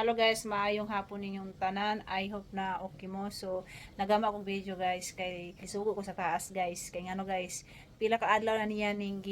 Hello guys, maayong hapon ninyong tanan. I hope na okay mo. So, nagama akong video guys kay kisugo ko sa taas guys. Kay ngano guys, pila ka adlaw na niya ning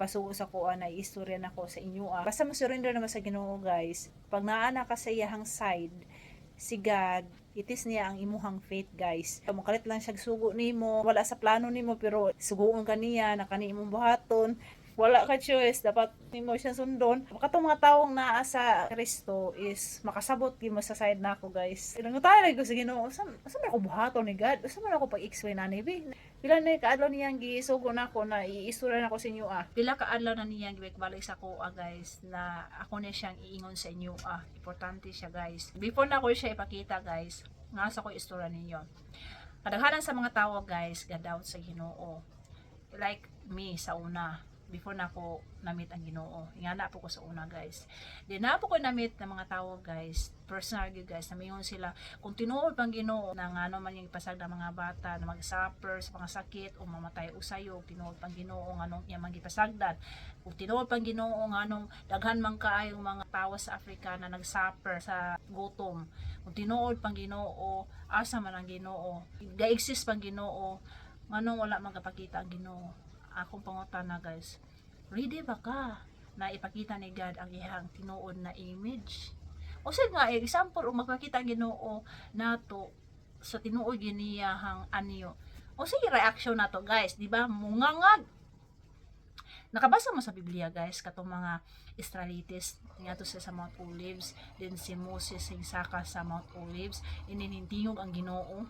pasugo sa kuan na istorya nako sa inyo. Basta mo surrender naman sa Ginoo guys. Pag naana ka sa iyahang side, si God, itis niya ang imuhang faith guys. Mukalit lang siya sugo nimo, wala sa plano nimo pero suguon ka niya na kani imong buhaton. Wala ka choice, dapat nimo siya sundon. Katong mga taong naa sa Kristo is makasabot gyud mo sa side nako guys. Ilang tayo ko sa Ginoo, sa man ako buhaton ni God? Sa man ako pag-explain ani bi? Pila na kaadlaw niyang gisugo nako na iistorya nako sa inyo Pila ka adlaw na niyang gibalik sa ko guys na ako na siyang iingon sa inyo Importante siya guys. Before na ko siya ipakita guys, nga sa ko istorya ninyo. Kadaghanan sa mga tao guys, gadawt sa Ginoo. Like me sa una, before na ako namit ang Ginoo. Ingana po ko sa una guys. Di na po ko namit ng mga tao guys. Personal guys, namingon sila kung tinuod pang Ginoo na ano man yung ipasag ng mga bata na mag-suffer sa mga sakit o mamatay usayo, tinuod pang Ginoo nganong iya man gipasagdan. Kung tinuod pang Ginoo nganong daghan man kaayong mga tao sa Africa na nag-suffer sa gutom. Kung tinuod pang Ginoo, asa man ang Ginoo? Ga-exist pang Ginoo nganong wala magapakita ang Ginoo? Akong pangutana guys, ready ba ka na ipakita ni God ang iyang tinuod na image? O sige nga, example, o magpakita ang Ginoo nato sa tinuod giniyahang anyo. O sige, reaction na to guys, di ba? Mungangad. Nakabasa mo sa Biblia guys, katong mga Israelites, nga to sa Mount Olives, din si Moses sing saka sa Mount Olives, ininintingog ang Ginoo.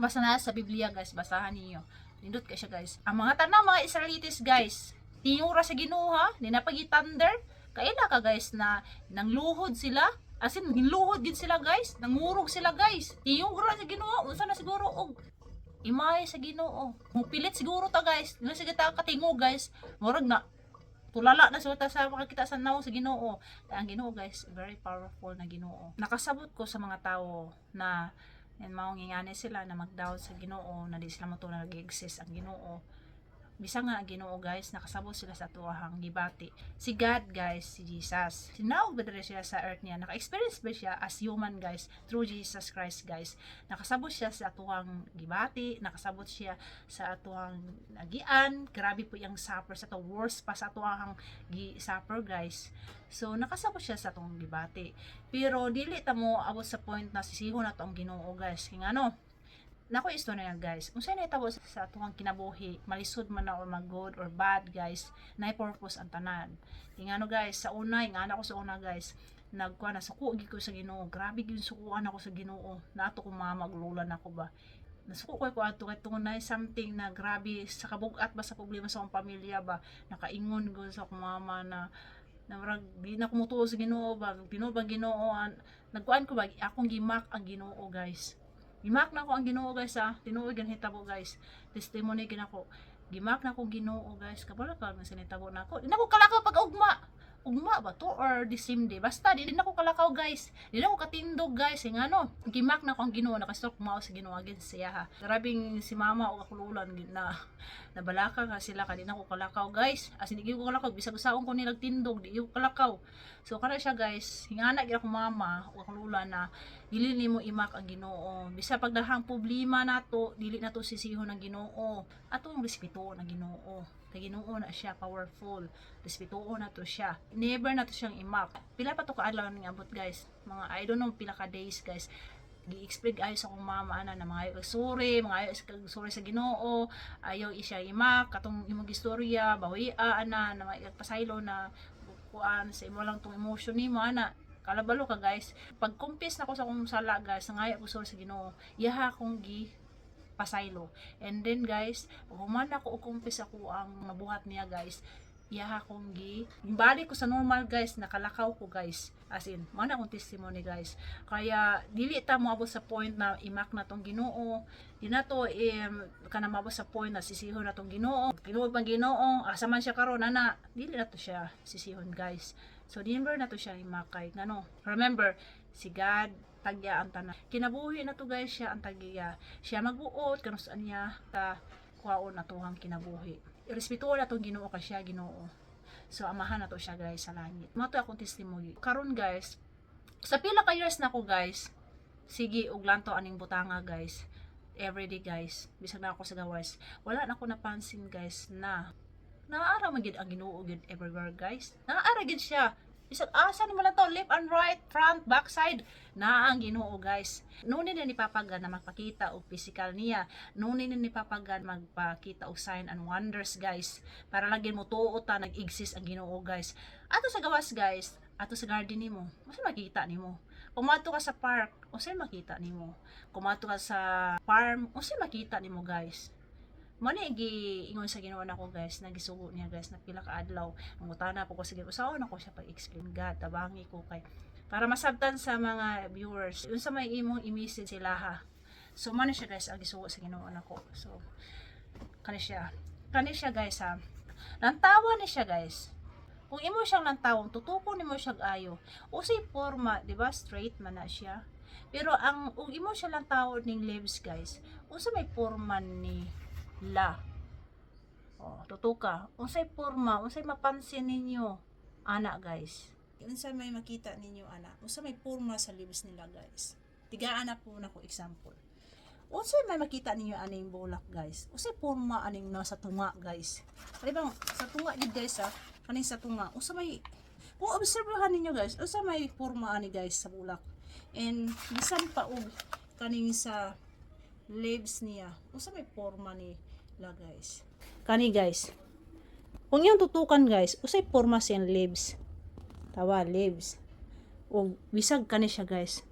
Basta na sa Biblia guys, basahan niyo. Nindot ka siya guys. Ang mga tanang mga Israelites guys, tingura sa Ginoo ha, ninapagi-thunder. Kaila ka guys na nangluhod sila. As in, hinluhod din sila guys. Nangurog sila guys. Tingura sa Ginoo. Unsa na siguro og imay sa Ginoo. Mupilit siguro ta guys. Nga sige ta katingo guys. Murag na tulala na sa makakita sa naw sa Ginoo. Ang Ginoo guys, very powerful na Ginoo. Nakasabot ko sa mga tao na and maong ingani sila na magdawat sa Ginoo na di sila mo to nag-exist ang Ginoo. Bisa nga ang Ginoo guys, nakasabot sila sa tuwahang gibati. Si God guys, si Jesus. Sinaog ba siya sa earth niya? Naka-experience ba siya as human guys through Jesus Christ guys? Nakasabot siya sa tuwang gibati, nakasabot siya sa tuwang nagian. Grabe po yung suffer sa to, worst pa sa tuwang gi-suffer guys. So nakasabot siya sa tuwang gibati. Pero dili ta mo abot sa point na sisihon na to ang Ginoo guys. Kaya ano, nako isto na yan guys. Unsay na itabo sa atong kinabuhi, malisod man na or mag-good or bad guys, na purpose ang tanan. Ingano guys, sa una, ingana ko sa una guys, nagkuha na suko gid ko sa Ginoo. Grabe gyud sukuan ako sa Ginoo. Nato ko maglulan ako ba. Nasuko ko ato kay tunay something na grabe sa kabugat ba sa problema sa akong pamilya ba. Nakaingon ko sa akong mama na murag di na kumutuo sa Ginoo ba. Pinubang Ginoo nagkuan ko ba akong gimak ang Ginoo guys. Gimak na ko ang Ginoo guys tinuod gan hitabo guys. Testimony gid ako. Gimak na ko Ginoo guys. Kabalo ka man sinitabo na ako. Di na ko kalakaw pag ugma. Ugma ba to or the same day? Basta di na ko kalakaw guys. Di na ko katindog guys. Ngano? Gimak na ko ang Ginoo nakastok mao sa Ginoo agin siya ha. Grabing si mama o kakululan na nabalaka nga sila ka di na ko kalakaw guys. As in di ko kalakaw bisag usaon ko nilag tindog di ko kalakaw. So kana siya guys. Hingana gyud ako mama o kakululan na dili nimo imak ang Ginoo. Bisa pagdahang problema nato, dili nato sisihon ng Ginoo. Atong respeto ng Ginoo. Kay Ginoo na siya powerful. Respeto na to siya. Never na to siyang imak. Pila pa to kaadlaw ning abot guys. Mga I don't know pila ka days guys. Gi-explain ayo sa akong mama na mga ayo sorry, mga ayo sorry sa Ginoo. Ayaw isya imak katong imong istorya, bawi ana na pasaylo na kuan sa imo lang tong emotion nimo ana kalabalo ka guys. Pag kumpis na ko sa akong sala guys, ngaya ko sa Ginoo, yaha akong gi pasaylo. And then guys, human ako og kumpis ako ang mabuhat niya guys, yaha akong gi balik ko sa normal guys, nakalakaw ko guys. As in, mana akong testimony guys. Kaya dili ta moabot sa point na imak na tong Ginoo. Di na to kana moabot sa point na sisihon na tong Ginoo. Tinuod pang Ginoo, asa man siya karon ana, dili na to siya sisihon guys. So, never na to siya imakay. Ngano? Remember, si God, tagya ang tanan. Kinabuhi na to guys siya ang tagya. Siya magbuot, kanusaan niya, kuhaon na to ang kinabuhi. Irespeto na to Ginoo ka siya, Ginoo. So, amahan na to siya guys sa langit. Mato akong testimony. Karon guys, Sa pila ka years na ko guys, sige og lantaw aning butanga guys. Everyday guys, bisag na ako sa gawas, wala na ako napansin guys na naaara man gid ang Ginoo gid everywhere guys. Naaara gid siya. Bisag asa ni mo lang to, left and right, front, back side, naa ang Ginoo guys. Nunin na ni Papagan na magpakita og physical niya. Nunin na ni Papagan magpakita og sign and wonders guys. Para lagi mo tuo ta nag-exist ang Ginoo guys. Ato sa gawas guys, ato sa garden nimo, usa makita nimo. Kumato ka sa park, usa makita nimo. Kumato ka sa farm, usa makita nimo guys. Mani ingon sa Ginoo nako guys, nagisugo niya guys na pila ka adlaw. Mangutana po ko sige usaon ako siya pag-explain God, tabangi ko kay para masabtan sa mga viewers. Unsa may imong i-message sila ha. So mani siya guys ang gisugo sa Ginoo nako. So kani siya. Kani siya guys ha. Lantawa ni siya guys. Kung imo siyang lantawon, tutukon nimo siya ayo. Usay forma, di ba? Straight man na siya. Pero ang ug imo siya lantawon ning leaves guys. Unsa may forma ni la. Tutuka. Unsay porma, unsay mapansin ninyo ana guys. Unsa may makita ninyo ana? Unsa may porma sa leaves nila guys. Tigaan na po nako example. Unsay may makita ninyo aning bulak guys. Unsay porma aning nasa tunga guys. Di ba sa tunga gid guys ha? Kaning sa tunga. Unsa may kung obserbahan ninyo guys, unsa may porma ani guys sa bulak. And bisan pa og kaning sa leaves niya. Unsa may porma ni la guys. Kani guys. Kung yung tutukan guys, usay porma siyang leaves. Tawa, leaves. O bisag kani siya guys.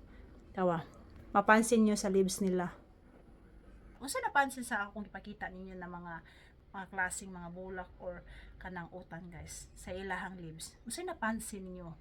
Tawa. Mapansin nyo sa leaves nila. Unsa napansin sa akong ipakita ninyo na mga klaseng mga bulak or kanang utan guys sa ilahang leaves. Unsa napansin niyo?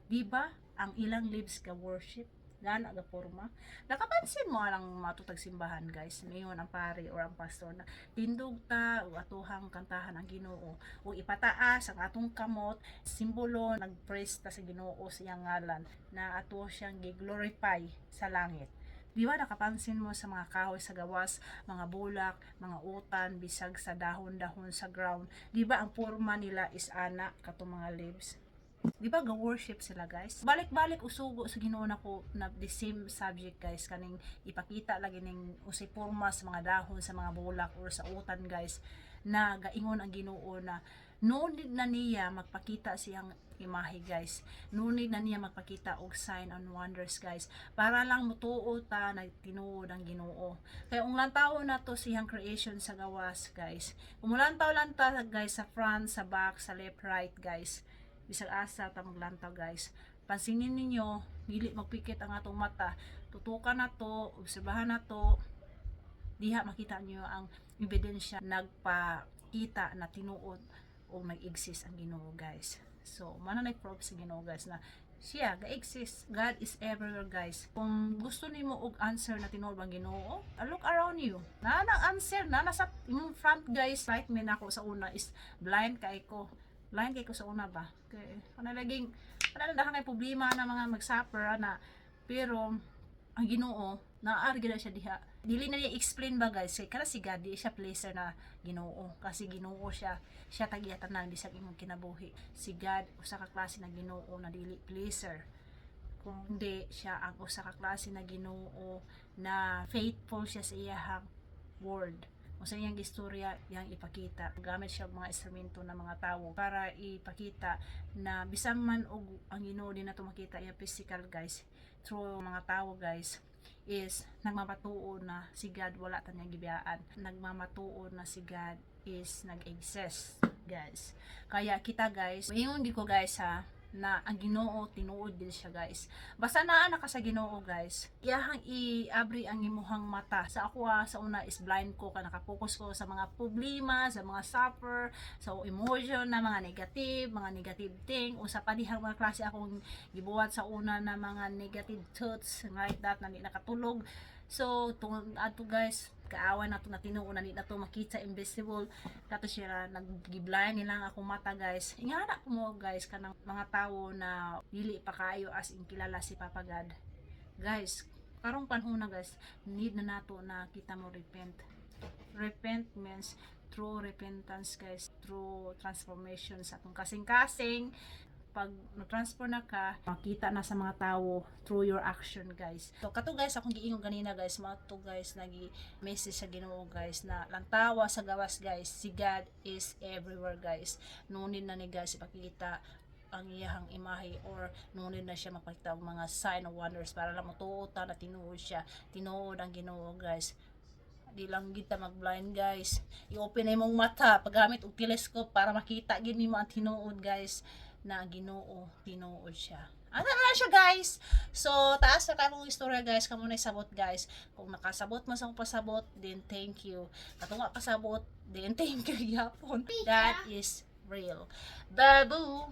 Di ba ang ilang leaves ka worship? Gana ga porma. Nakapansin mo ang matutag simbahan guys. Mayon ang pare or ang pastor na tindog ta o atuhang kantahan ang Ginoo o ipataas ang atong kamot, simbolo nagpraise ta sa Ginoo sa iyang ngalan na ato siyang gi-glorify sa langit. Di ba nakapansin mo sa mga kahoy sa gawas, mga bulak, mga utan, bisag sa dahon-dahon sa ground. Di ba ang porma nila is ana katong mga leaves? Di ba ga-worship sila guys? Balik-balik usugo sa Ginoo nako na the same subject guys kaning ipakita lagi ning usay porma sa mga dahon sa mga bulak or sa utan guys na gaingon ang Ginoo na no need na niya magpakita siyang imahe guys. No need na niya magpakita og sign and wonders guys. Para lang mutuo ta na tinuod ang Ginoo. Kaya ang lantaw na to siyang creation sa gawas guys. Umulantaw lang ta guys sa front, sa back, sa left, right guys. Bisag asa ta maglantaw guys. Pansinin ninyo, dili magpikit ang atong mata. Tutukan na to, obserbahan na to. Diha makita niyo ang ebidensya nagpakita na tinuod o mag-exist ang Ginoo guys. So, mananay-prove sa Ginoo guys na siya ga-exist. God is everywhere guys. Kung gusto nimo og answer na tinuod ang Ginoo, look around you. Na nang answer na nasa imong front guys. Like me nako sa una is blind kay ko. Blind kay ko sa una ba? Kay kanalaging kanang may problema na mga mag-suffer na pero ang Ginoo naargi na siya diha. Dili na niya explain ba guys kay kana si God di siya pleaser na Ginoo kasi Ginoo siya tagiatanan bisag imong kinabuhi. Si God usa ka klase na Ginoo na dili pleaser, kundi siya ang usa ka klase na Ginoo na faithful siya sa iyang word. Sa iyang istorya yang ipakita, gamit siya mga instrumento ng mga tao para ipakita na bisan man og ang Ginoo din nato makita iya physical guys through mga tao guys is nagmamatuo na si God wala ta niya gibiyaan, nagmamatuo na si God is nag-exist guys. Kaya kita guys, ingon di ko guys ha na ang Ginoo tinuod din siya guys. Basta naa na ka sa Ginoo guys, iyahang i-abri ang imuhang mata. Sa ako sa una is blind ko ka nakapokus ko sa mga problema, sa mga suffer, sa emotion na mga negative thing o sa padihang mga klase akong gibuhat sa una na mga negative thoughts like that na di nakatulog. So tungod ato guys, kaawan nato na tinuo na di nato makita invisible kato siya naggiblind nilang akong mata guys. Ingana ko mo guys kanang mga tawo na dili pa kaayo as in kilala si Papa God. Guys, karong panhuna guys, need na nato na kita mo repent. Repent means true repentance guys, true transformation sa atong kasing-kasing pag nag-transfer na ka, makita na sa mga tao through your action guys. So kato guys, akong giingon ganina guys, mga to guys, nagi-message sa Ginoo guys, na lang tawa sa gawas guys, si God is everywhere guys. Nunin na ni guys ipakita ang iyahang imahe, or nunin na siya mapakita ang mga sign of wonders para lang matuota na tinuod siya, tinuod ang Ginoo guys. Di lang kita mag-blind guys, i-open na imong mata paggamit og telescope para makita gini mo ang tinuod guys, na Ginoo tinuod siya. Ano na siya guys. So taas na kayo istorya guys, kamo na sabot guys. Kung nakasabot mo sa akong pasabot, then thank you. Katong nga pasabot, then thank you yapon. That is real. Babu.